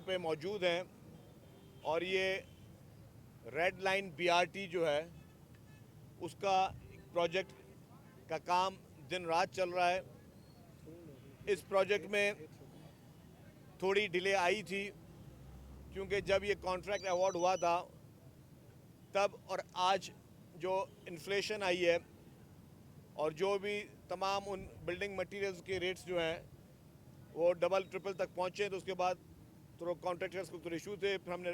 पे मौजूद हैं और ये रेड लाइन बीआरटी जो है उसका प्रोजेक्ट का काम दिन रात चल रहा है। इस प्रोजेक्ट में थोड़ी डिले आई थी क्योंकि जब ये कॉन्ट्रैक्ट अवार्ड हुआ था तब और आज जो इन्फ्लेशन आई है और जो भी तमाम उन बिल्डिंग मटेरियल्स के रेट्स जो हैं वो डबल ट्रिपल तक पहुँचे, तो उसके बाद थोड़ा कॉन्ट्रैक्टर्स को थोड़े इशू थे। फिर हमने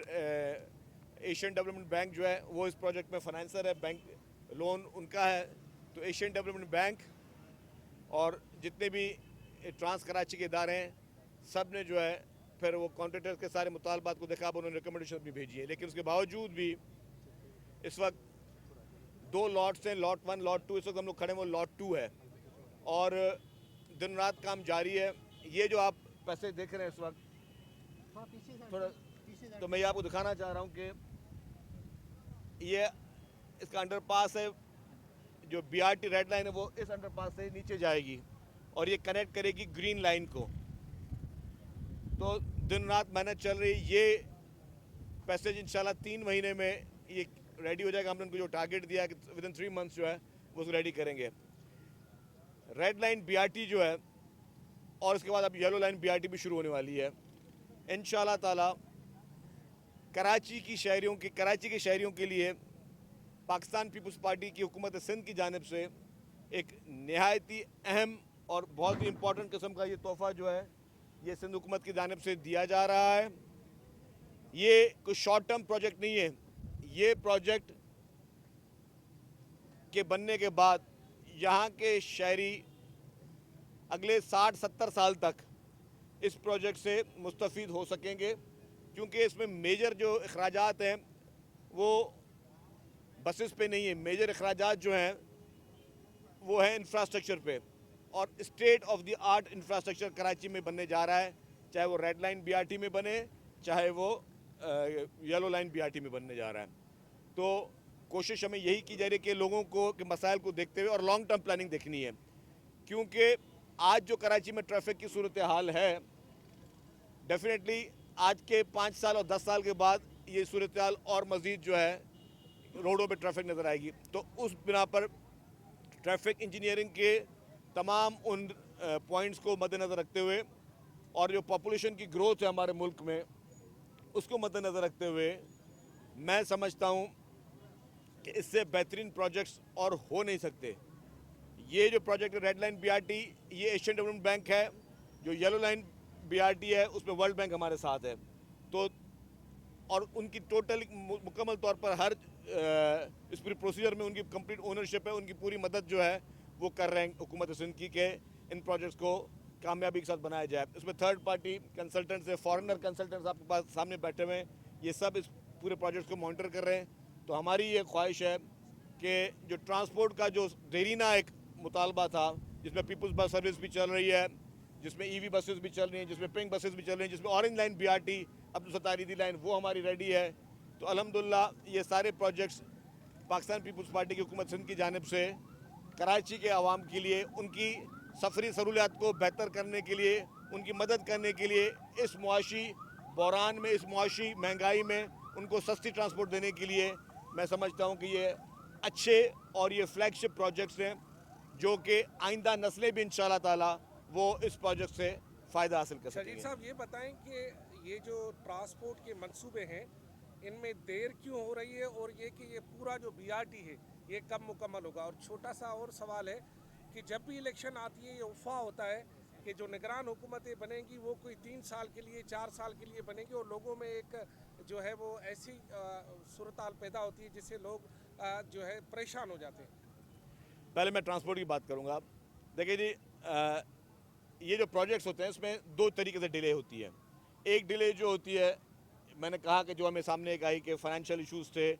एशियन डेवलपमेंट बैंक जो है वो इस प्रोजेक्ट में फाइनेंसर है, बैंक लोन उनका है, तो एशियन डेवलपमेंट बैंक और जितने भी ट्रांस कराची के इदारे हैं सब ने जो है फिर वो कॉन्ट्रैक्टर्स के सारे मुतालबात को देखा, उन्होंने रिकमेंडेशन भी भेजी है। लेकिन उसके बावजूद भी इस वक्त दो लॉट्स हैं, लॉट 1 लॉट 2। इस वक्त हम लोग खड़े हैं वो लॉट 2 है और दिन रात काम जारी है। ये जो आप पैसे देख रहे हैं इस वक्त थोड़ा, तो मैं ये आपको दिखाना चाह रहा हूँ कि ये इसका अंडरपास है, जो बीआरटी रेड लाइन है वो इस अंडरपास से नीचे जाएगी और ये कनेक्ट करेगी ग्रीन लाइन को। तो दिन रात मेहनत चल रही। ये पैसेज इंशाल्लाह 3 महीने में ये रेडी हो जाएगा। हमने उनको जो टारगेट दिया कि विदिन 3 मंथ्स जो है वो उसको रेडी करेंगे। रेड लाइन बीआरटी जो है और उसके बाद अब येलो लाइन बीआरटी भी शुरू होने वाली है इंशाल्लाह ताला। कराची के शहरियों के लिए पाकिस्तान पीपल्स पार्टी की हुकूमत सिंध की जानिब से एक नहायती अहम और बहुत ही इम्पोर्टेंट किस्म का ये तोहफ़ा जो है ये सिंध हुकूमत की जानिब से दिया जा रहा है। ये कोई शॉर्ट टर्म प्रोजेक्ट नहीं है। ये प्रोजेक्ट के बनने के बाद यहाँ के शहरी अगले 60-70 साल तक इस प्रोजेक्ट से मुस्तफ़ीद हो सकेंगे, क्योंकि इसमें मेजर जो अखराजात हैं वो बसेस पे नहीं है। मेजर अखराजात जो हैं वो है इंफ्रास्ट्रक्चर पे, और state of the art infrastructure Karachi में बनने जा रहा है, चाहे वो रेड लाइन बीआरटी में बने चाहे वो येलो लाइन बीआरटी में बनने जा रहा है। तो कोशिश हमें यही की जा रही है कि लोगों को के मसाइल को देखते हुए और लॉन्ग टर्म प्लानिंग देखनी है, क्योंकि आज जो कराची में ट्रैफिक की सूरत हाल है डेफिनेटली आज के 5 साल और 10 साल के बाद ये सूरत हाल और मज़ीद जो है रोडों पे ट्रैफिक नज़र आएगी। तो उस बिना पर ट्रैफिक इंजीनियरिंग के तमाम उन पॉइंट्स को मद्देनज़र रखते हुए और जो पॉपुलेशन की ग्रोथ है हमारे मुल्क में उसको मद्देनज़र रखते हुए मैं समझता हूँ कि इससे बेहतरीन प्रोजेक्ट्स और हो नहीं सकते। ये जो प्रोजेक्ट है रेड लाइन बीआरटी, ये एशियन डेवलपमेंट बैंक है। जो येलो लाइन बीआरटी है उसमें वर्ल्ड बैंक हमारे साथ है। तो और उनकी टोटल मुकम्मल तौर पर हर इस पूरी प्रोसीजर में उनकी कंप्लीट ओनरशिप है, उनकी पूरी मदद जो है वो कर रहे हैं हुकूमत सिंध की के इन प्रोजेक्ट्स को कामयाबी के साथ बनाया जाए। इसमें थर्ड पार्टी कंसल्टेंट्स है, फॉरेनर कंसल्टेंट्स आपके पास सामने बैठे हुए हैं, ये सब इस पूरे प्रोजेक्ट्स को मॉनिटर कर रहे हैं। तो हमारी ये ख्वाहिश है कि जो ट्रांसपोर्ट का जो देरीना एक मुतालबा था, जिसमें पीपल्स बस सर्विस भी चल रही है, जिसमें ईवी बसेस भी चल रही हैं, जिसमें पिंक बसेस भी चल रही हैं, जिसमें orange line BRT Abdul Sattar ईदी लाइन वो हमारी रेडी है। तो अल्हम्दुलिल्लाह ये सारे प्रोजेक्ट्स पाकिस्तान पीपल्स पार्टी की हुकूमत सिंध की जानिब से कराची के आवाम के लिए उनकी सफरी सहूलियात को बेहतर करने के लिए, उनकी मदद करने के लिए, इस मुआशी बहरान में, इस मुआशी महंगाई में उनको सस्ती ट्रांसपोर्ट देने के लिए मैं समझता हूँ कि ये अच्छे और ये फ्लैगशिप प्रोजेक्ट्स हैं जो कि आइंदा नस्लें भी इंशाल्लाह ताला वो इस प्रोजेक्ट से फ़ायदा हासिल कर सकेंगे। शरीफ साहब ये बताएं कि ये जो ट्रांसपोर्ट के मंसूबे हैं इनमें देर क्यों हो रही है, और ये कि ये पूरा जो बीआरटी है ये कब मुकम्मल होगा। और छोटा सा और सवाल है कि जब भी इलेक्शन आती है ये अफवाह होता है कि जो निगरान हुकूमतें बनेंगी वो कोई 3 साल के लिए 4 साल के लिए बनेगी, और लोगों में एक जो है वो ऐसी सूरत हाल पैदा होती है जिससे लोग जो है परेशान हो जाते हैं। पहले मैं ट्रांसपोर्ट की बात करूँगा। देखिए जी, ये जो प्रोजेक्ट्स होते हैं इसमें 2 तरीके से डिले होती है। एक डिले जो होती है, मैंने कहा कि जो हमें सामने एक आई कि फाइनेंशियल इश्यूज़ थे,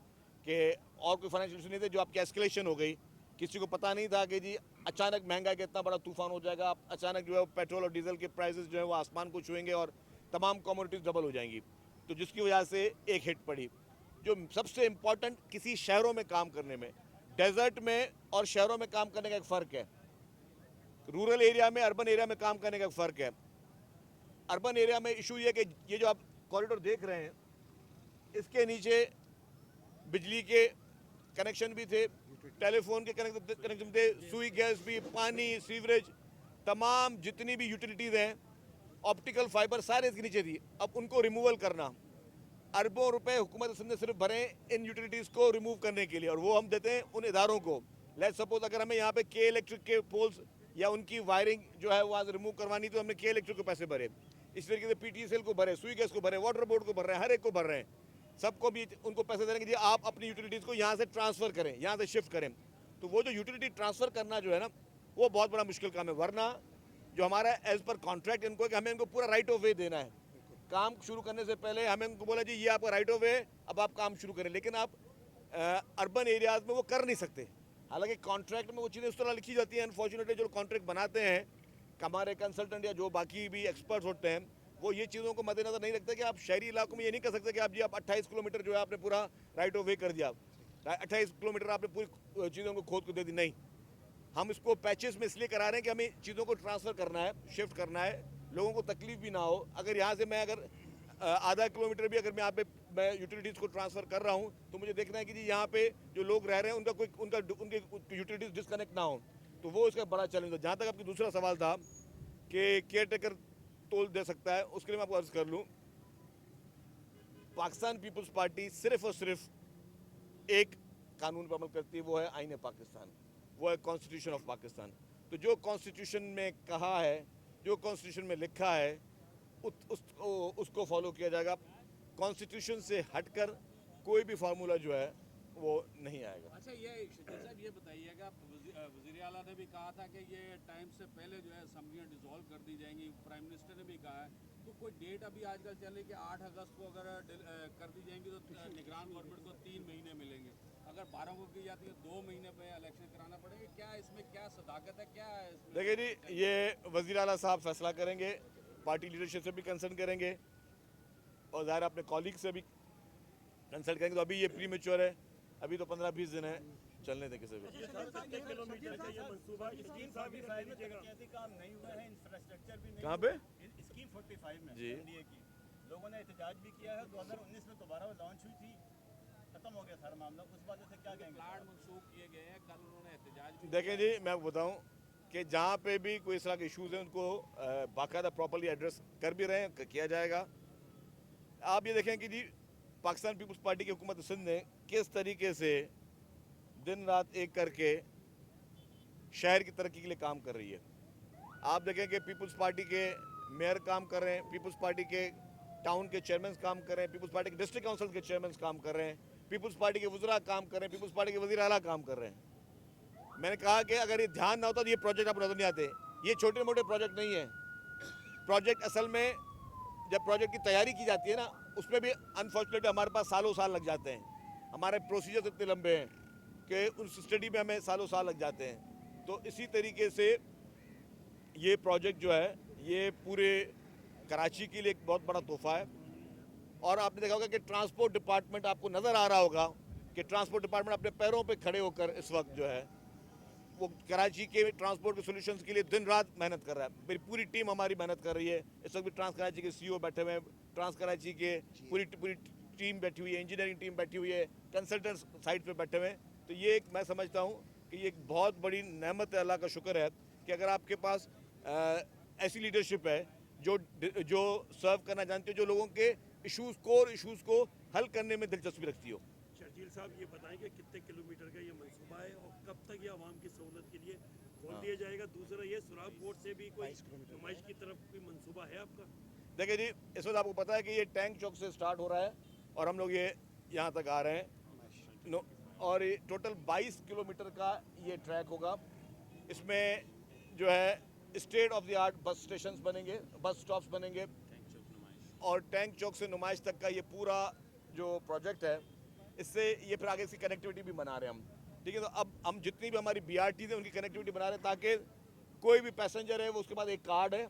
कि और कोई फाइनेंशियल इशू नहीं थे, जो आपकी एस्केलेशन हो गई। किसी को पता नहीं था कि जी अचानक महंगाई का इतना बड़ा तूफान हो जाएगा, आप अचानक जो है पेट्रोल और डीजल के प्राइसेस जो है वो आसमान को छुएंगे और तमाम कमोडिटीज़ डबल हो जाएंगी। तो जिसकी वजह से एक हिट पड़ी। जो सबसे इम्पॉर्टेंट किसी शहरों में काम करने में, डेजर्ट में और शहरों में काम करने का एक फ़र्क है, रूरल एरिया में अर्बन एरिया में काम करने का एक फ़र्क है। अर्बन एरिया में इशू ये कि ये जो आप कॉरिडोर देख रहे हैं, इसके नीचे बिजली के कनेक्शन भी थे, टेलीफोन के कनेक्शन थे, सुई गैस भी, पानी, सीवरेज, तमाम जितनी भी यूटिलिटीज़ हैं, ऑप्टिकल फाइबर सारे इसके नीचे थी। अब उनको रिमूवल करना, अरबों रुपए हुकूमत सिंध ने सिर्फ भरे इन यूटिलिटीज़ को रिमूव करने के लिए, और वो हम देते हैं उन इदारों को। लेट्स सपोज अगर हमें यहाँ पे के इलेक्ट्रिक के पोल्स या उनकी वायरिंग जो है वहाँ से रिमूव करवानी, तो हमने के इलेक्ट्रिक को पैसे भरे, इस तरीके से पीटीसीएल को भरे, सुई गैस को भरे, वाटर बोर्ड को भर रहे हैं, हर एक को भर रहे हैं, सबको भी उनको पैसे देने के लिए आप अपनी यूटिलिटीज़ को यहाँ से ट्रांसफ़र करें, यहाँ से शिफ्ट करें। तो वो जो यूटिलिटी ट्रांसफ़र करना जो है ना, वो बहुत बड़ा मुश्किल काम है। वरना जो हमारा एज पर कॉन्ट्रैक्ट इनको है कि हमें इनको पूरा राइट ऑफ वे देना है, काम शुरू करने से पहले हमें उनको बोला जी ये आपका राइट ऑफ वे, अब आप काम शुरू करें। लेकिन आप अर्बन एरियाज़ में वो कर नहीं सकते। हालांकि कॉन्ट्रैक्ट में वो चीज़ें उस तरह लिखी जाती हैं, अनफॉर्चुनेटली जो कॉन्ट्रैक्ट बनाते हैं हमारे कंसल्टेंट या जो बाकी भी एक्सपर्ट्स होते हैं, वो ये चीज़ों को मद्देनजर नहीं रखते कि आप शहरी इलाकों में ये नहीं कर सकते कि आप जी आप 28 किलोमीटर जो है आपने पूरा राइट ऑफ वे कर दिया, 28 किलोमीटर आपने पूरी चीज़ों को खोद को दे दी। नहीं, हम इसको पैचेस में इसलिए करा रहे हैं कि हमें चीज़ों को ट्रांसफ़र करना है, शिफ्ट करना है, लोगों को तकलीफ भी ना हो। अगर यहाँ से मैं अगर आधा किलोमीटर भी अगर मैं यहाँ पे मैं यूटिलिटीज़ को ट्रांसफ़र कर रहा हूँ, तो मुझे देखना है कि जी यहाँ पे जो लोग रह रहे हैं उनके यूटिलिटीज़ डिस्कनेक्ट ना हो, तो वो इसका बड़ा चैलेंज है। जहाँ तक आपकी दूसरा सवाल था कि केयर टेकर तोल दे सकता है, उसके लिए मैं आपको अर्ज़ कर लूँ, पाकिस्तान पीपल्स पार्टी सिर्फ और सिर्फ एक कानून पर अमल करती है, वो है आईन पाकिस्तान, वो है कॉन्स्टिट्यूशन ऑफ पाकिस्तान। तो जो कॉन्स्टिट्यूशन में कहा है, जो कॉन्स्टिट्यूशन में लिखा है, उसको फॉलो किया जाएगा। कॉन्स्टिट्यूशन से हटकर कोई भी फार्मूला जो है वो नहीं आएगा। अच्छा, ये शकील साहब ये बताइएगा, वज़ीर आला ने भी कहा था कि ये टाइम से पहले जो है असम्बलियाँ डिसॉल्व कर दी जाएंगी, प्राइम मिनिस्टर ने भी कहा है, तो कोई डेट अभी आजकल चल रही कि 8 अगस्त को अगर कर दी जाएंगी तो निगरान गवर्नमेंट को 3 महीने मिलेंगे, अगर 12 को की जाती है 2 महीने पे इलेक्शन कराना पड़ेगा। क्या इसमें क्या सदाकत है, क्या है इसमें? देखिए जी, ये वज़ीर आला साहब फैसला करेंगे, पार्टी लीडरशिप से भी कंसल्ट करेंगे और ज़ाहिर अपने कॉलीग से भी कंसल्ट करेंगे। तो अभी ये प्री मेच्योर है, अभी तो 15-20 दिन है, चलने दें किसी भी। किलोमीटर का ये मंसूबा स्कीम 45 में तरक्याती काम नहीं हुआ है, इंफ्रास्ट्रक्चर भी नहीं। कहाँ पे? स्कीम 45 में जी। एनडीए की लोगों ने एहतजाज भी किया है। 2019 में दोबारा लॉन्च हुई थी, खत्म हो गया सारा मामला। उस वजह से क्या कहेंगे? प्लान मनसूख किए गए हैं, कल उन्होंने एहतजाज भी देखें जी, मैं आपको बताऊं कि जहाँ पे भी कोई इस तरह के इशूज़ हैं उनको बाकायदा प्रॉपर्ली एड्रेस कर भी रहे हैं, किया जाएगा। आप ये देखें कि जी पाकिस्तान पीपल्स पार्टी की हुकूमत सिंध ने किस तरीके से दिन रात एक करके शहर की तरक्की के लिए काम कर रही है। आप देखें कि पीपल्स पार्टी के मेयर काम कर रहे हैं, पीपल्स पार्टी के टाउन के चेयरमैन काम कर रहे हैं, पीपल्स पार्टी के डिस्ट्रिक्ट काउंसिल के चेयरमैन काम कर रहे हैं, पीपल्स पार्टी के वज़रा काम कर रहे हैं, पीपल्स पार्टी के वज़ीर आला काम कर रहे हैं। मैंने कहा कि अगर ये ध्यान ना होता तो ये प्रोजेक्ट आपको नजर नहीं आते। ये छोटे मोटे प्रोजेक्ट नहीं है। प्रोजेक्ट असल में जब प्रोजेक्ट की तैयारी की जाती है ना, उसमें भी अनफॉर्चुनेटली हमारे पास सालों साल लग जाते हैं। हमारे प्रोसीजर्स इतने लंबे हैं कि उस स्टडी में हमें सालों साल लग जाते हैं। तो इसी तरीके से ये प्रोजेक्ट जो है ये पूरे कराची के लिए एक बहुत बड़ा तोहफा है। और आपने देखा होगा कि ट्रांसपोर्ट डिपार्टमेंट, आपको नज़र आ रहा होगा कि ट्रांसपोर्ट डिपार्टमेंट अपने पैरों पे खड़े होकर इस वक्त जो है वो कराची के ट्रांसपोर्ट के सोल्यूशंस के लिए दिन रात मेहनत कर रहा है। मेरी पूरी टीम हमारी मेहनत कर रही है। इस वक्त भी ट्रांस कराची के सीईओ बैठे हुए हैं, ट्रांस कराची के पूरी टीम बैठी हुई है, इंजीनियरिंग टीम बैठी हुई है, कंसल्टेंट्स साइट पे बैठे हुए हैं। तो ये एक मैं समझता हूँ कि ये एक बहुत बड़ी नेमत है, अल्लाह का शुक्र है कि अगर आपके पास ऐसी लीडरशिप है जो सर्व करना जानती हो, जो लोगों के इशूज़, कोर इशूज़ को हल करने में दिलचस्पी रखती हो। शर्जील साहब ये बताएंगे कितने किलोमीटर का ये मंसूबा है और कब तक ये आवाम की सहूलत के लिए खोल दिया जाएगा? दूसरा ये सुराब कोर्ट से भी कोई नुमाइश की तरफ कोई मंसूबा है आपका? देखिए जी, इस वक्त आपको पता है कि ये टैंक चौक से स्टार्ट हो रहा है और हम लोग ये यहाँ तक आ रहे हैं और ये टोटल 22 किलोमीटर का ये ट्रैक होगा। इसमें जो है स्टेट ऑफ द आर्ट बस स्टेशंस बनेंगे, बस स्टॉप्स बनेंगे और टैंक चौक से नुमाइश तक का ये पूरा जो प्रोजेक्ट है, इससे ये फिर आगे इसकी कनेक्टिविटी भी बना रहे हैं हम। ठीक है, तो अब हम जितनी भी हमारी BRTs हैं उनकी कनेक्टिविटी बना रहे हैं ताकि कोई भी पैसेंजर है वो उसके बाद एक कार्ड है,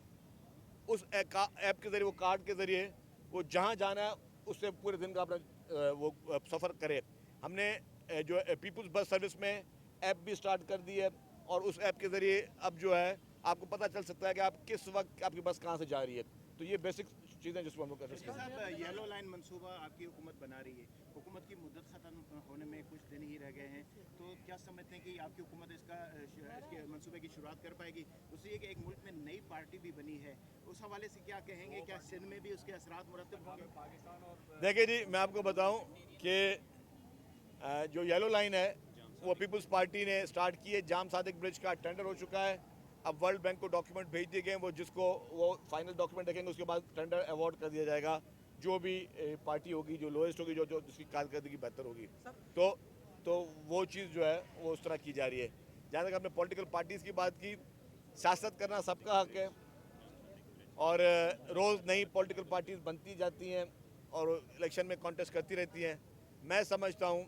उस ऐप के ज़रिए, वो कार्ड के ज़रिए वो जहाँ जाना है उससे पूरे दिन का अपना वो सफ़र करे। हमने जो पीपल्स बस सर्विस में ऐप भी स्टार्ट कर दी है और उस ऐप के ज़रिए अब जो है आपको पता चल सकता है कि आप किस वक्त आपकी बस कहाँ से जा रही है। तो ये बेसिक चीज़ें जिसको हम लोग कर सकते हैं। साहब येलो लाइन मंसूबा आपकी हुकूमत बना रही है, हुकूमत की मुद्दत ख़त्म होने में कुछ दिन ही रह गए हैं, तो क्या समझते हैं कि आपकी हुकूमत इसके मंसूबे की शुरुआत कर पाएगी? दूसरी ये कि एक मुल्क में नई पार्टी भी बनी है, उस हवाले से क्या कहेंगे, क्या सिंध में भी उसके असरात मुरतब होंगे? देखिए जी, मैं आपको बताऊं कि जो येलो लाइन है वो पीपल्स पार्टी ने स्टार्ट की है। जाम सादिक ब्रिज का टेंडर हो चुका है, अब वर्ल्ड बैंक को डॉक्यूमेंट भेज दिए गए हैं, वो जिसको वो फाइनल डॉक्यूमेंट देखेंगे उसके बाद टेंडर अवार्ड कर दिया जाएगा। जो भी पार्टी होगी, जो लोएस्ट होगी, जो जिसकी कारकर्दगी बेहतर होगी, तो वो चीज़ जो है वो उस तरह की जा रही है। जहाँ तक आपने पॉलिटिकल पार्टीज़ की बात की, सियासत करना सबका हक है और रोज़ नई पॉलिटिकल पार्टीज बनती जाती हैं और इलेक्शन में कॉन्टेस्ट करती रहती हैं। मैं समझता हूँ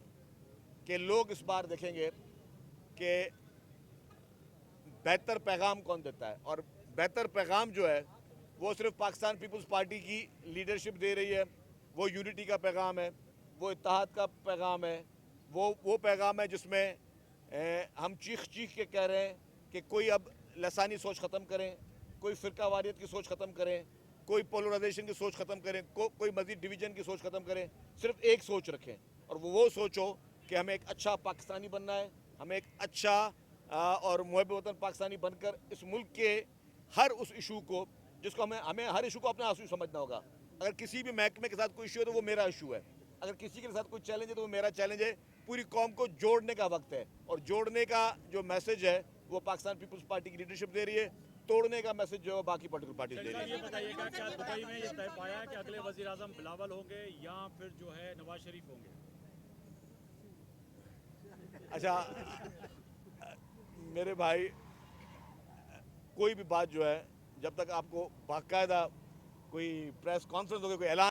कि लोग इस बार देखेंगे कि बेहतर पैगाम कौन देता है, और बेहतर पैगाम जो है वो सिर्फ पाकिस्तान पीपल्स पार्टी की लीडरशिप दे रही है। वो यूनिटी का पैगाम है, वो इत्तेहाद का पैगाम है, वो पैगाम है जिसमें हम चीख के कह रहे हैं कि कोई अब लसानी सोच ख़त्म करें, कोई फ़िरका वारियत की सोच ख़त्म करें, कोई पोलराइजेशन की सोच ख़त्म करें, कोई मज़ीद डिवीज़न की सोच ख़त्म करें। सिर्फ एक सोच रखें और वो सोच हो कि हमें एक अच्छा पाकिस्तानी बनना है, हमें एक अच्छा और मुहब्ब वतन पाकिस्तानी बनकर इस मुल्क के हर उस इशू को, जिसको हमें हर इशू को अपना इशू समझना होगा। अगर किसी भी महकमे के साथ कोई इशू है तो वो मेरा इशू है, अगर किसी के साथ कोई चैलेंज है तो वो मेरा चैलेंज है। पूरी कौम को जोड़ने का वक्त है और जोड़ने का जो मैसेज है वो पाकिस्तान पीपल्स पार्टी की लीडरशिप दे रही है, तोड़ने का मैसेज जो है बाकी पॉलिटिकल पार्टी दे रही है। ये बताइएगा, क्या दुबई में ये तय पाया कि अगले वज़ीर आज़म बिलावल होंगे या फिर जो है नवाज शरीफ होंगे? अच्छा मेरे भाई, कोई भी बात जो है जब तक आपको बाकायदा कोई प्रेस कॉन्फ्रेंस होगी, कोई ऐलान